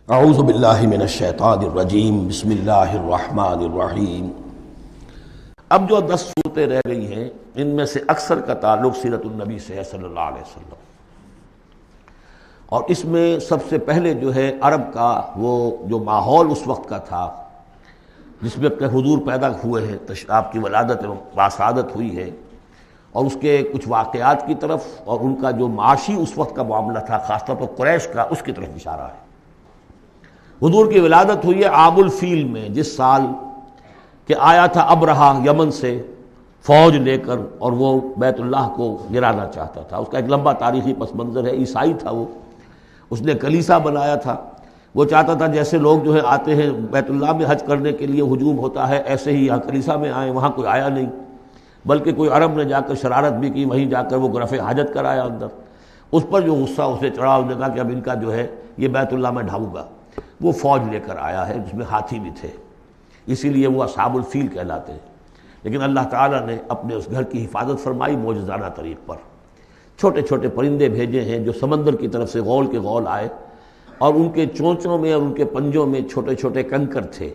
اعوذ باللہ من الشیطان الرجیم بسم اللہ الرحمن الرحیم۔ اب جو 10 صورتیں رہ گئی ہیں ان میں سے اکثر کا تعلق سیرت النبی سے ہے صلی اللہ علیہ وسلم، اور اس میں سب سے پہلے جو ہے عرب کا وہ جو ماحول اس وقت کا تھا جس میں کہ حضور پیدا ہوئے ہیں، آپ کی ولادت باسعادت ہوئی ہے، اور اس کے کچھ واقعات کی طرف اور ان کا جو معاشی اس وقت کا معاملہ تھا خاص طور پر قریش کا، اس کی طرف اشارہ ہے۔ حضور کی ولادت ہوئی ہے عام الفیل میں، جس سال کہ آیا تھا ابرہہ یمن سے فوج لے کر، اور وہ بیت اللہ کو گرانا چاہتا تھا۔ اس کا ایک لمبا تاریخی پس منظر ہے، عیسائی تھا وہ، اس نے کلیسا بنایا تھا، وہ چاہتا تھا جیسے لوگ جو ہے آتے ہیں بیت اللہ میں حج کرنے کے لیے ہجوم ہوتا ہے، ایسے ہی یہاں کلیسا میں آئے۔ وہاں کوئی آیا نہیں، بلکہ کوئی عرب نے جا کر شرارت بھی کی، وہیں جا کر وہ رفع حاجت کرایا اندر۔ اس پر جو غصہ اسے چڑھا، اس نے کہا کہ اب ان کا جو ہے یہ بیت اللہ میں ڈھاؤں گا۔ وہ فوج لے کر آیا ہے جس میں ہاتھی بھی تھے، اسی لیے وہ اصحاب الفیل کہلاتے ہیں۔ لیکن اللہ تعالیٰ نے اپنے اس گھر کی حفاظت فرمائی معجزانہ طریق پر۔ چھوٹے چھوٹے پرندے بھیجے ہیں جو سمندر کی طرف سے غول کے غول آئے، اور ان کے چونچوں میں اور ان کے پنجوں میں چھوٹے چھوٹے کنکر تھے،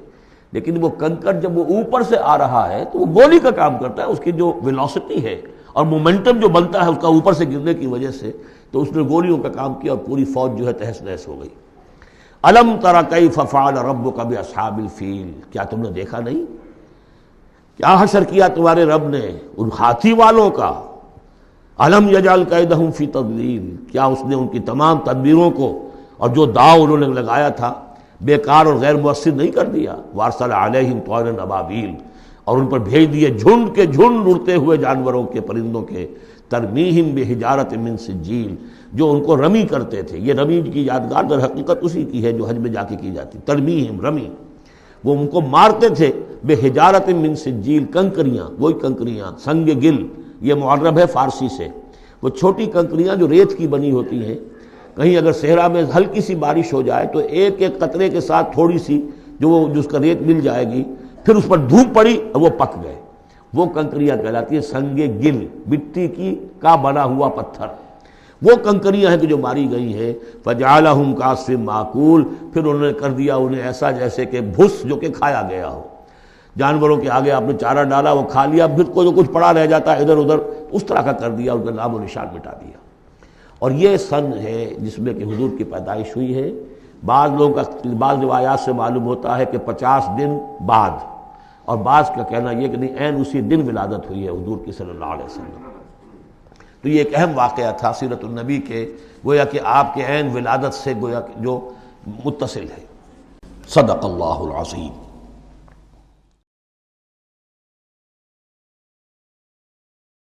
لیکن وہ کنکر جب وہ اوپر سے آ رہا ہے تو وہ گولی کا کام کرتا ہے، اس کی جو ویلوسٹی ہے اور مومنٹم جو بنتا ہے اس کا اوپر سے گرنے کی وجہ سے، تو اس نے گولیوں کا کام کیا اور پوری فوج جو ہے تہس نہس ہو گئی۔ الم تر کیف فعل ربک باصحاب الفیل، کیا تم نے دیکھا نہیں کیا حشر کیا تمہارے رب نے ان ہاتھی والوں کا؟ الم یجعل کیدہم فی تضلیل، کیا اس نے ان کی تمام تدبیروں کو اور جو داؤ انہوں نے لگایا تھا بیکار اور غیر مؤثر نہیں کر دیا؟ وارسل علیہم طیرا ابابیل، اور ان پر بھیج دیے جھنڈ کے جھنڈ اڑتے ہوئے جانوروں کے، پرندوں کے، ترمیہم بحجارۃ من سجیل، جو ان کو رمی کرتے تھے۔ یہ رمی کی یادگار در حقیقت اسی کی ہے جو حج میں جا کے کی جاتی، ترمیہم رمی، وہ ان کو مارتے تھے بحجارۃ من سجیل، کنکریاں، وہی کنکریاں، سنگ گل، یہ معرب ہے فارسی سے، وہ چھوٹی کنکریاں جو ریت کی بنی ہوتی ہیں۔ کہیں اگر صحرا میں ہلکی سی بارش ہو جائے تو ایک ایک قطرے کے ساتھ تھوڑی سی جو اس کا ریت مل جائے گی، پھر اس پر دھوپ پڑی اور وہ پک گئے، وہ کنکریاں کہلاتی ہیں سنگ گل، مٹی کی کا بنا ہوا پتھر، وہ کنکریاں ہیں کہ جو ماری گئی ہیں۔ فجعلہم کعصف معقول، پھر انہوں نے کر دیا انہیں ایسا جیسے کہ بھس جو کہ کھایا گیا ہو۔ جانوروں کے آگے آپ نے چارہ ڈالا، وہ کھا لیا، پھر کو جو کچھ پڑا رہ جاتا ہے ادھر ادھر، اس طرح کا کر دیا، ان کا نام و نشان مٹا دیا۔ اور یہ سن ہے جس میں کہ حضور کی پیدائش ہوئی ہے۔ بعض لوگوں کا بعض روایات سے معلوم ہوتا ہے کہ 50 دن بعد، اور بعض کا کہنا یہ کہ نہیں عین اسی دن ولادت ہوئی ہے حضور کی صلی اللہ علیہ وسلم۔ تو یہ ایک اہم واقعہ تھا سیرت النبی کے، گویا کہ آپ کے عین ولادت سے گویا کہ جو متصل ہے۔ صدق اللہ العظیم۔